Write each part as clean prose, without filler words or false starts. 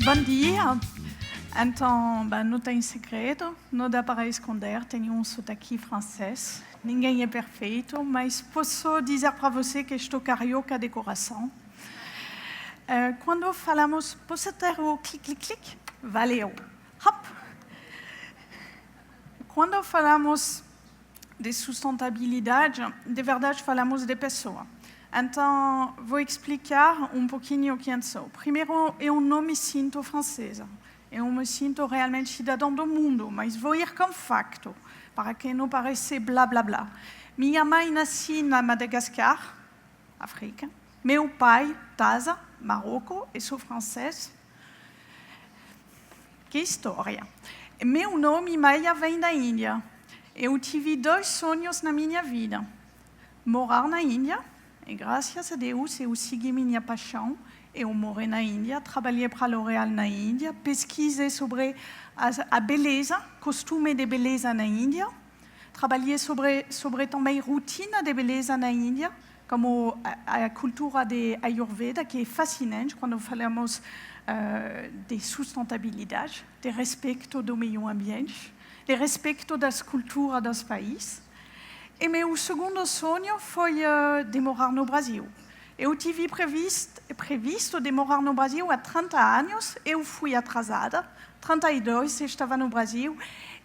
Bom dia. Então, não tem segredo, no da Para Esconder tem sotaque francês. Ninguém é perfeito, mas posso dizer para você que estou carioca de coração. Quando falamos, posso ter o clic. Valeu. Hop. Quando falamos de sustentabilidade, de verdade falamos de pessoa. Então, vou explicar pouquinho quem sou. Primeiro, eu não me sinto francesa. Eu me sinto realmente cidadão do mundo, mas vou ir com facto, para que não pareça blá blá blá. Minha mãe nasceu na Madagascar, África. Meu pai, Taza, Marrocos, e sou francês. Que história! Meu nome, Maia, vem da Índia. Eu tive 2 sonhos na minha vida. Morar na Índia, e graças a Deus eu segui minha paixão. Eu morei na Índia, trabalhei para a L'Oréal na Índia, pesquisei sobre a beleza, costume de beleza na Índia. Trabalhei sobre também rotina de beleza na Índia, como a cultura de Ayurveda, que é fascinante quando falamos de sustentabilidade, de respeito do meio ambiente, de respeito das culturas dos países. E meu segundo sonho foi de morar no Brasil. Eu tive previsto de morar no Brasil há 30 anos, eu fui atrasada, 32 estava no Brasil,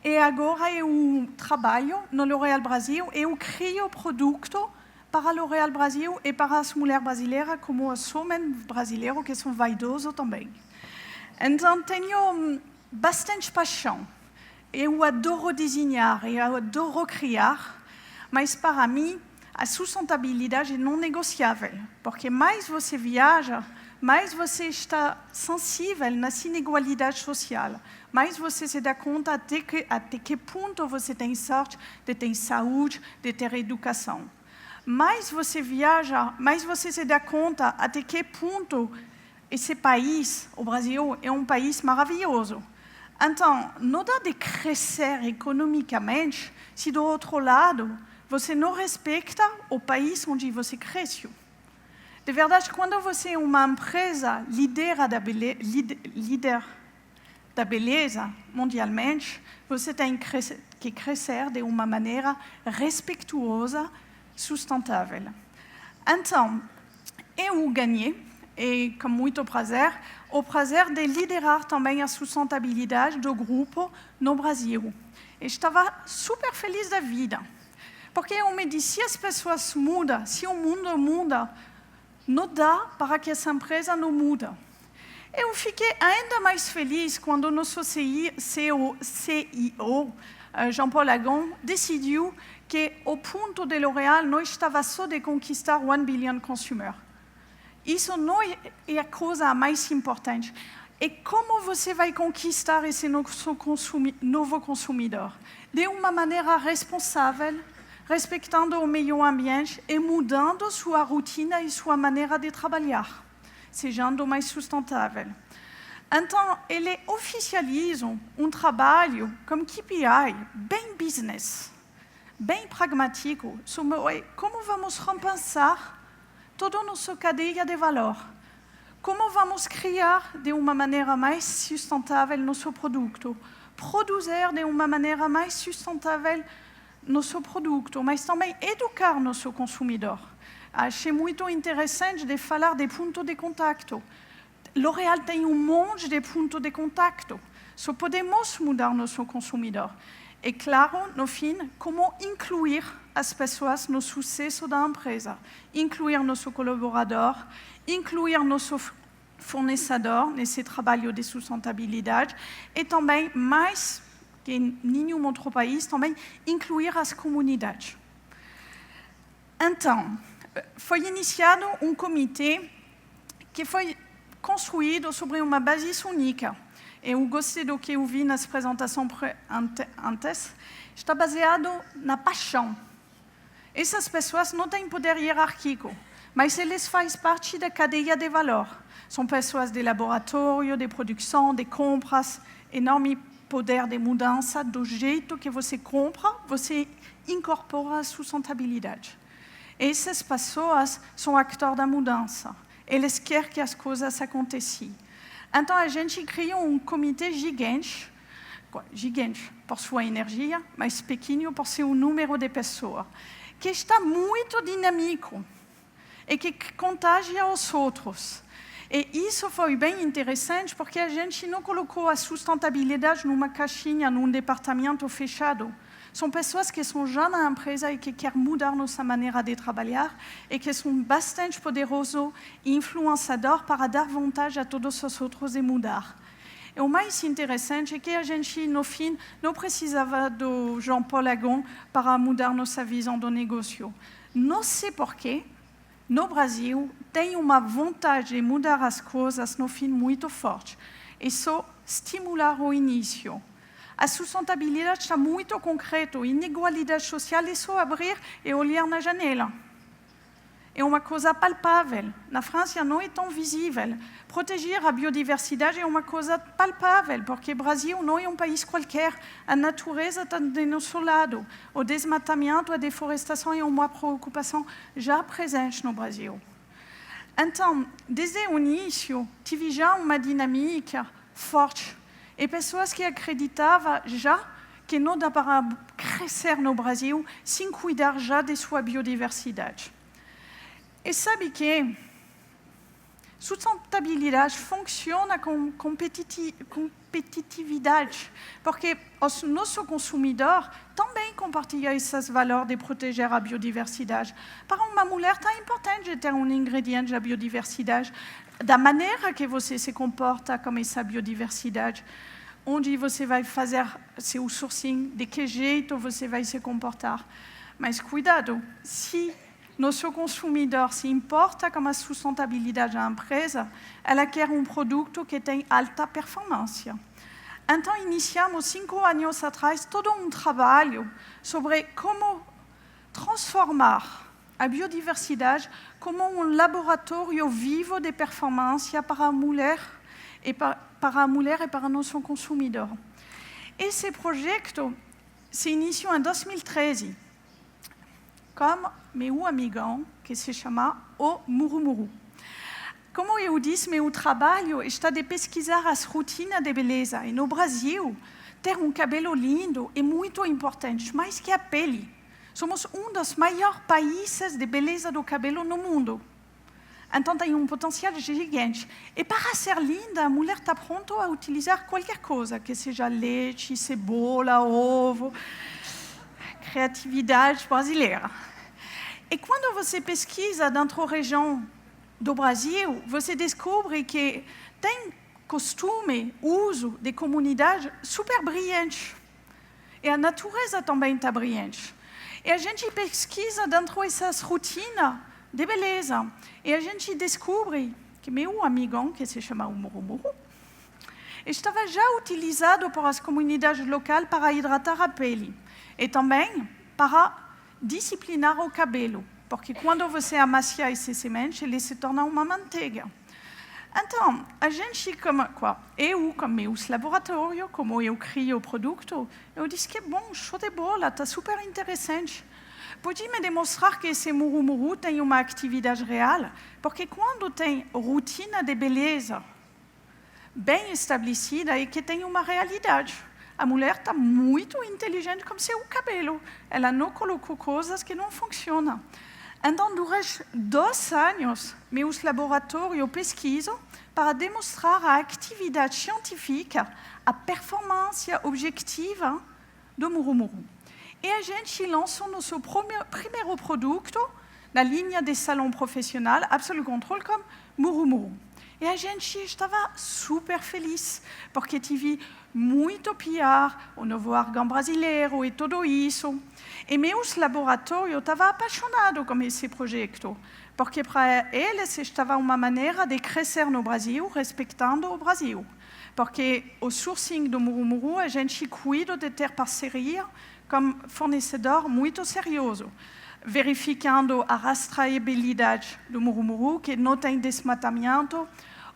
e agora eu trabalho no L'Oréal Brasil, eu crio produto para a L'Oréal Brasil e para as mulheres brasileiras, como os homens brasileiros, que são vaidosos também. Então, tenho bastante paixão. Eu adoro desenhar, eu adoro criar, mas para mim, a sustentabilidade é não negociável, porque mais você viaja, mais você está sensível na inigualdade social, mais você se dá conta até que ponto você tem sorte de ter saúde, de ter educação. Mais você viaja, mais você se dá conta até que ponto esse país, o Brasil, é país maravilhoso. Então, não dá de crescer economicamente se do outro lado você não respeita o país onde você cresceu. De verdade, quando você é uma empresa líder da beleza mundialmente, você tem que crescer de uma maneira respeituosa, sustentável. Então, eu ganhei, e com muito prazer, o prazer de liderar também a sustentabilidade do grupo no Brasil. Estava super feliz da vida. Porque eu me disse, se as pessoas mudam, se o mundo muda, não dá para que essa empresa não mude. Eu fiquei ainda mais feliz quando o nosso CEO, Jean-Paul Agon, decidiu que o ponto de L'Oréal não estava só de conquistar 1 bilhão de consumidores. Isso não é a coisa mais importante. E como você vai conquistar esse novo consumidor? De uma maneira responsável, respeitando o meio ambiente e mudando sua rotina e sua maneira de trabalhar, sendo mais sustentável. Então, ele oficializa trabalho como KPI, bem business, bem pragmático, sobre como vamos repensar toda a nossa cadeia de valor, como vamos criar de uma maneira mais sustentável nosso produto, produzir de uma maneira mais sustentável nosso produto, mas também educar nosso consumidor. Achei muito interessante de falar de pontos de contato. L'Oréal tem monte de pontos de contato. Só podemos mudar nosso consumidor. E, claro, no fim, como incluir as pessoas no sucesso da empresa. Incluir nosso colaborador, incluir nosso fornecedor nesse trabalho de sustentabilidade e também mais que em nenhum outro país, também incluir as comunidades. Então, foi iniciado comitê que foi construído sobre uma base única. Eu gostei do que eu vi nas apresentações antes. Está baseado na paixão. Essas pessoas não têm poder hierárquico, mas eles fazem parte da cadeia de valor. São pessoas de laboratório, de produção, de compras, enorme poder de mudança, do jeito que você compra, você incorpora a sustentabilidade. Essas pessoas são atores da mudança. Eles querem que as coisas aconteçam. Então, a gente criou um comitê gigante, por sua energia, mas pequeno por seu número de pessoas, que está muito dinâmico e que contagia os outros. E isso foi bem interessante, porque a gente não colocou a sustentabilidade numa caixinha, num departamento fechado. São pessoas que são já na empresa e que querem mudar nossa maneira de trabalhar e que são bastante poderosos e influenciadores para dar vantagem a todos os outros e mudar. E o mais interessante é que a gente, no fim, não precisava do Jean-Paul Agon para mudar nossa visão do negócio. Não sei porquê, no Brasil, tem uma vontade de mudar as coisas, no fim, muito forte. E só estimular o início. A sustentabilidade está muito concreta. A inigualdade social é só abrir e olhar na janela. É uma coisa palpável. Na França, não é tão visível. Proteger a biodiversidade é uma coisa palpável, porque o Brasil não é um país qualquer. A natureza está do nosso lado. O desmatamento, a deforestação é uma preocupação já presente no Brasil. Então, desde o início, tive já uma dinâmica forte. E pessoas que acreditavam já que não dá para crescer no Brasil sem cuidar já de sua biodiversidade. E sabe que sustentabilidade funciona com competitividade, porque o nosso consumidor também compartilha esses valores de proteger a biodiversidade. Para uma mulher, é importante ter um ingrediente da biodiversidade, da maneira que você se comporta com essa biodiversidade, onde você vai fazer seu sourcing, de que jeito você vai se comportar. Mas cuidado, se nosso consumidor se importa com a sustentabilidade da empresa, ela quer um produto que tem alta performance. Então, iniciamos 5 anos atrás todo um trabalho sobre como transformar a biodiversidade como um laboratório vivo de performance para a mulher e para nosso consumidor. Esse projeto se iniciou em 2013, com meu amigão, que se chama o Murumuru. Como eu disse, meu trabalho está de pesquisar as rotinas de beleza. E no Brasil, ter um cabelo lindo é muito importante, mais que a pele. Somos um dos maiores países de beleza do cabelo no mundo. Então, tem um potencial gigante. E para ser linda, a mulher está pronta a utilizar qualquer coisa, que seja leite, cebola, ovo, criatividade brasileira. E quando você pesquisa dentro da região do Brasil, você descobre que tem costume, uso de comunidade super brilhante. E a natureza também está brilhante. E a gente pesquisa dentro dessas rotinas de beleza. E a gente descobre que meu amigão, que se chama o Murumuru, estava já utilizado por as comunidades locais para hidratar a pele. E também para disciplinar o cabelo. Porque quando você amacia esse semente, ele se torna uma manteiga. Então, a gente, como meus laboratórios, como eu crio o produto, eu disse que bom, show de bola, está super interessante. Pode me demonstrar que esse Murumuru tem uma atividade real? Porque quando tem rotina de beleza bem estabelecida e que tem uma realidade, a mulher está muito inteligente com seu cabelo. Ela não colocou coisas que não funcionam. Então, durante 2 anos, meus laboratórios pesquisam para demonstrar a atividade científica, a performance objetiva do Murumuru. E a gente lançou nosso primeiro produto na linha de salão profissional, Absolute Control, como Murumuru. E a gente estava super feliz, porque tive muito PR, o novo argão brasileiro e tudo isso. E meus laboratórios estavam apaixonados com esse projeto, porque para eles estava uma maneira de crescer no Brasil, respeitando o Brasil. Porque o sourcing do Murumuru, a gente cuida de ter parceria com fornecedor muito serioso, verificando a rastreabilidade do Murumuru, que não tem desmatamento,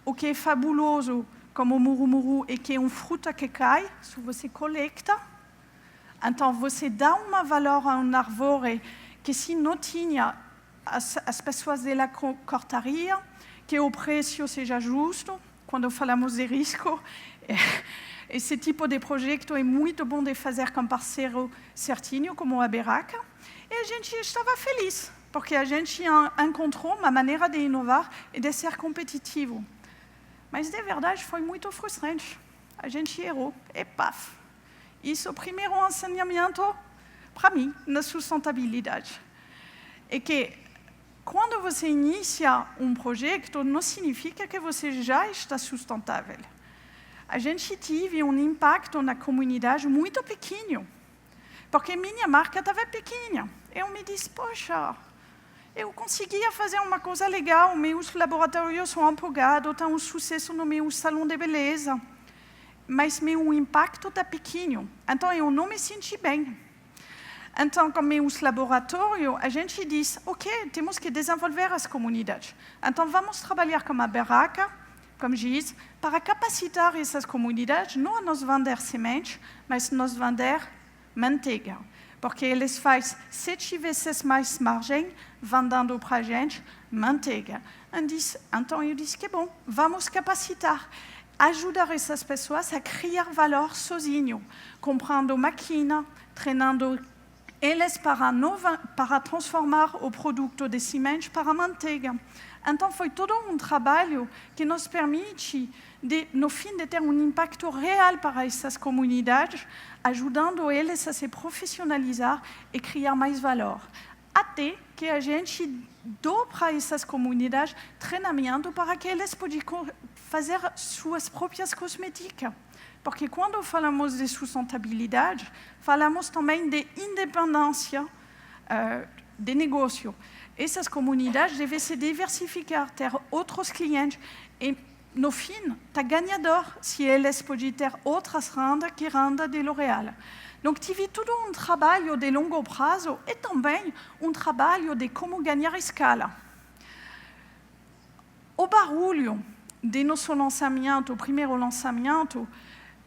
o que é fabuloso como o Murumuru é que é uma fruta que cai, se você coleta. Então, você dá um valor a um árvore que se não tinha, as pessoas dela cortariam, que o preço seja justo, quando falamos de risco. Esse tipo de projeto é muito bom de fazer com parceiro certinho, como a Beraca. E a gente estava feliz, porque a gente encontrou uma maneira de inovar e de ser competitivo. Mas, de verdade, foi muito frustrante. A gente errou e paf. Isso é o primeiro ensinamento para mim na sustentabilidade. É que quando você inicia um projeto, não significa que você já está sustentável. A gente teve um impacto na comunidade muito pequeno, porque minha marca estava pequena. Eu me disse, poxa, eu conseguia fazer uma coisa legal, meus laboratórios são empolgados, tem um sucesso no meu salão de beleza, mas meu impacto está pequeno, então eu não me senti bem. Então, com meus laboratórios, a gente diz, ok, temos que desenvolver as comunidades. Então, vamos trabalhar com a Beraca, como diz, para capacitar essas comunidades, não a nos vender sementes, mas nos vender manteiga. Porque eles fazem 7 vezes mais margem vendendo para a gente manteiga. Então, eu disse que bom, vamos capacitar, ajudar essas pessoas a criar valor sozinho, comprando máquina, treinando eles para transformar o produto de sementes para manteiga. Então, foi todo um trabalho que nos permite, no fim, de ter um impacto real para essas comunidades, ajudando eles a se profissionalizar e criar mais valor. Até que a gente dá para essas comunidades treinamento para que eles possam fazer suas próprias cosméticas. Porque quando falamos de sustentabilidade, falamos também de independência de negócio. Essas comunidades devem se diversificar, ter outros clientes. E, no fim, está ganhador se eles podem ter outras rendas que renda de L'Oréal. Donc, tive todo um trabalho de longo prazo e também um trabalho de como ganhar escala. O barulho de nosso lançamento, o primeiro lançamento,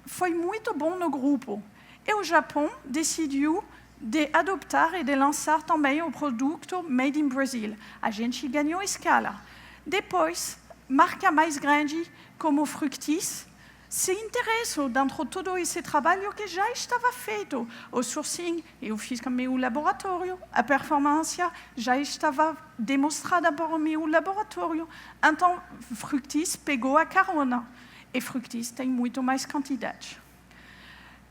foi muito bom no grupo. E o Japão decidiu de adoptar e de lançar também o produto Made in Brazil. A gente ganhou escala. Depois, marca mais grande como Fructis se interessou dentro de todo esse trabalho que já estava feito. O sourcing, eu fiz com o meu laboratório, a performance já estava demonstrada por meu laboratório. Então, Fructis pegou a carona. E Fructis tem muito mais quantidade.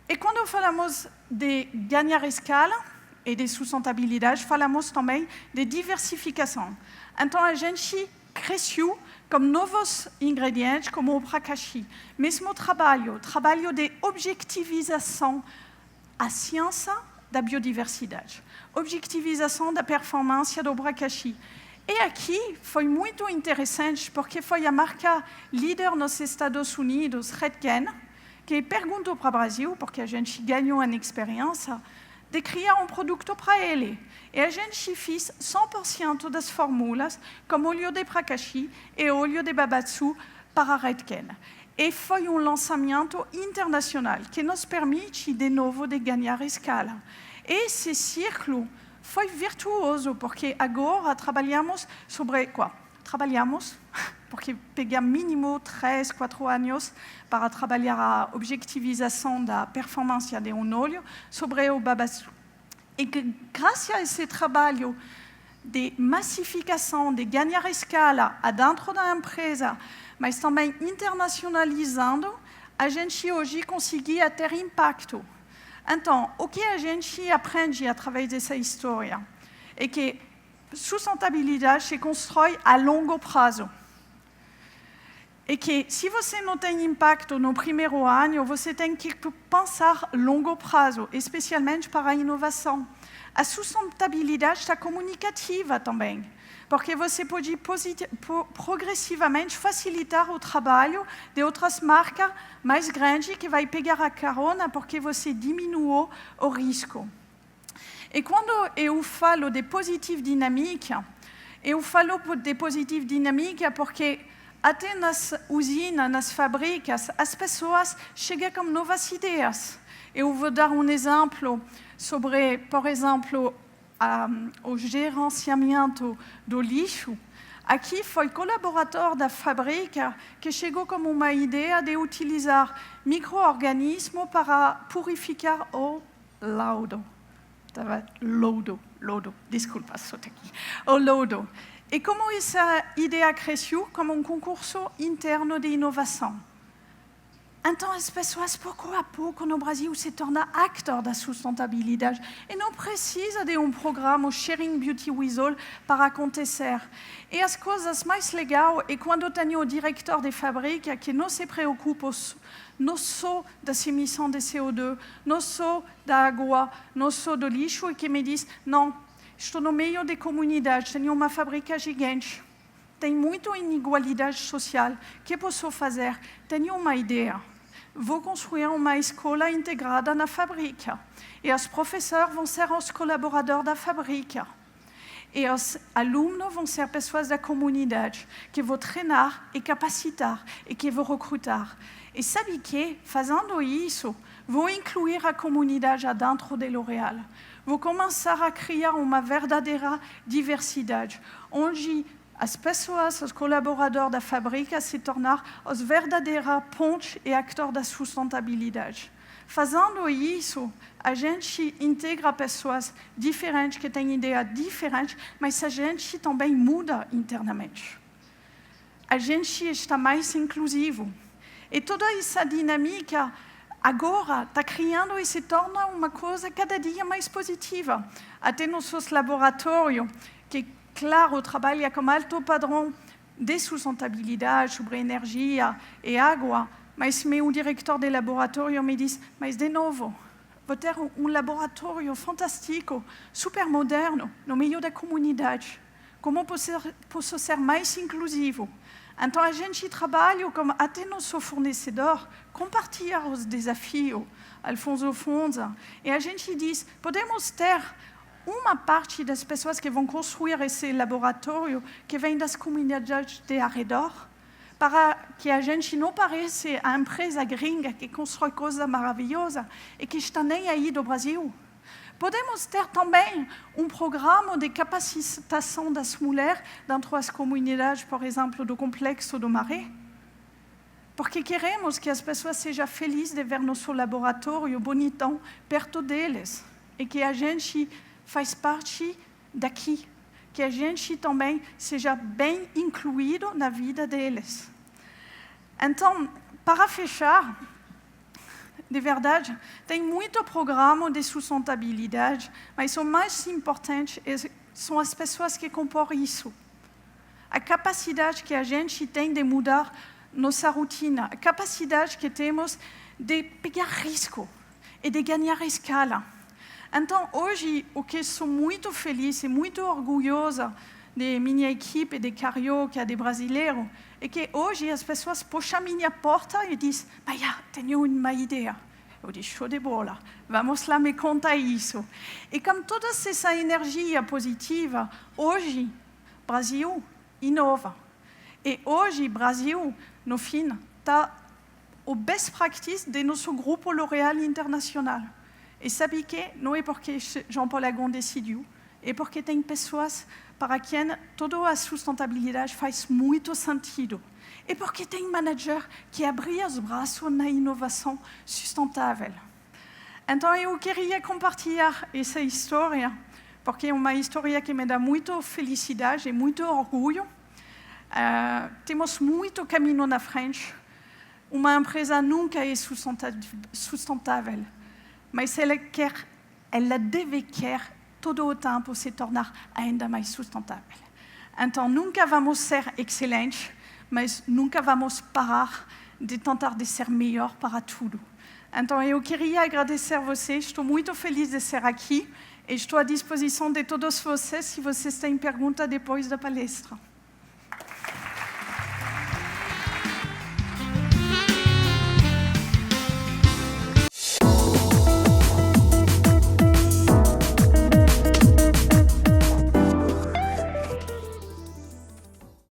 E quando falamos de ganhar escala e de sustentabilidade, falamos também de diversificação. Então, a gente cresceu com novos ingredientes, como o Prakashi. Mesmo trabalho de objetivização à ciência da biodiversidade, objetivização da performance do Prakashi. E aqui foi muito interessante, porque foi a marca líder nos Estados Unidos, Redken, que perguntou para o Brasil, porque a gente ganhou uma experiência, de criar um produto para ele. E a gente fez 100% das fórmulas, como óleo de Prakashi e óleo de Babatsu para Redken. E foi um lançamento internacional, que nos permite, de novo, de ganhar escala. E esse ciclo foi virtuoso, porque agora trabalhamos sobre qual? Trabalhamos, porque pega mínimo 3, 4 anos para trabalhar a objetivização da performance de um óleo sobre o Babatsu. E que, graças a esse trabalho de massificação, de ganhar escala dentro da empresa, mas também internacionalizando, a gente hoje conseguia ter impacto. Então, o que a gente aprende através dessa história é que sustentabilidade se constrói a longo prazo. E que, se você não tem impacto no primeiro ano, você tem que pensar longo prazo, especialmente para a inovação. A sustentabilidade está comunicativa também, porque você pode progressivamente facilitar o trabalho de outras marcas mais grandes que vai pegar a carona porque você diminuiu o risco. E quando eu falo de positive dynamique, eu falo de positive dynamique porque até nas usinas, nas fábricas, as pessoas chegam com novas ideias. Eu vou dar um exemplo sobre, por exemplo, o gerenciamento do lixo. Aqui foi colaborador da fábrica que chegou com uma ideia de utilizar micro-organismos para purificar o lodo. Desculpa, sotaque. O lodo. E como essa ideia cresceu como um concurso interno de inovação. Então, as pessoas, pouco a pouco, no Brasil, se tornam atores da sustentabilidade e não precisa de um programa Sharing Beauty with All para acontecer. E as coisas mais legais é quando tenho o diretor de fábrica que não se preocupa não só das emissões de CO2, não só da água, não só do lixo, e que me diz, não, estou no meio de comunidade, tenho uma fábrica gigante, tem muita inigualdade social, o que posso fazer? Tenho uma ideia. Vou construir uma escola integrada na fábrica. E os professores vão ser os colaboradores da fábrica. E os alunos vão ser pessoas da comunidade, que vou treinar e capacitar, e que vou recrutar. E sabe que, fazendo isso, vou incluir a comunidade dentro de L'Oréal. Vou começar a criar uma verdadeira diversidade, onde as pessoas, os colaboradores da fábrica se tornar os verdadeiros pontos e atores da sustentabilidade. Fazendo isso, a gente integra pessoas diferentes, que têm ideias diferentes, mas a gente também muda internamente. A gente está mais inclusivo. E toda essa dinâmica agora está criando e se torna uma coisa cada dia mais positiva. Até nossos laboratórios, que claro, trabalha com alto padrão de sustentabilidade sobre energia e água, mas meu diretor de laboratório me diz, mas de novo, vou ter laboratório fantástico, super moderno, no meio da comunidade. Como posso ser mais inclusivo? Então, a gente trabalha com até nosso fornecedor, compartilhar os desafios, Alfonso Fonza, e a gente diz, podemos ter uma parte das pessoas que vão construir esse laboratório que vem das comunidades de arredor, para que a gente não pareça a empresa gringa que constrói coisas maravilhosas e que está nem aí do Brasil. Podemos ter também programa de capacitação das mulheres dentro das comunidades, por exemplo, do Complexo do Marais, porque queremos que as pessoas sejam felizes de ver nosso laboratório bonitão perto deles e que a gente faz parte daqui, que a gente também seja bem incluído na vida deles. Então, para fechar, de verdade, tem muito programa de sustentabilidade, mas o mais importante são as pessoas que compõem isso. A capacidade que a gente tem de mudar nossa rotina, a capacidade que temos de pegar risco e de ganhar escala. Então, hoje, o que sou muito feliz e muito orgulhosa de minha equipe de carioca, de brasileiro, é que hoje as pessoas puxam minha porta e dizem, Maia, tenho uma ideia. Eu digo, show de bola, vamos lá me contar isso. E com toda essa energia positiva, hoje, Brasil inova. E hoje, Brasil, no fim, está o best practice de nosso grupo L'Oréal Internacional. E sabe que não é porque Jean-Paul Agon decidiu, é porque tem pessoas para quem toda a sustentabilidade faz muito sentido. E porque tem manager que abre os braços na inovação sustentável. Então, eu queria compartilhar essa história, porque é uma história que me dá muita felicidade e muito orgulho. Temos muito caminho na frente. Uma empresa nunca é sustentável. Mas ela deve querer todo o tempo se tornar ainda mais sustentável. Então, nunca vamos ser excelentes, mas nunca vamos parar de tentar de ser melhor para tudo. Então, eu queria agradecer a vocês, estou muito feliz de ser aqui e estou à disposição de todos vocês se vocês têm perguntas depois da palestra.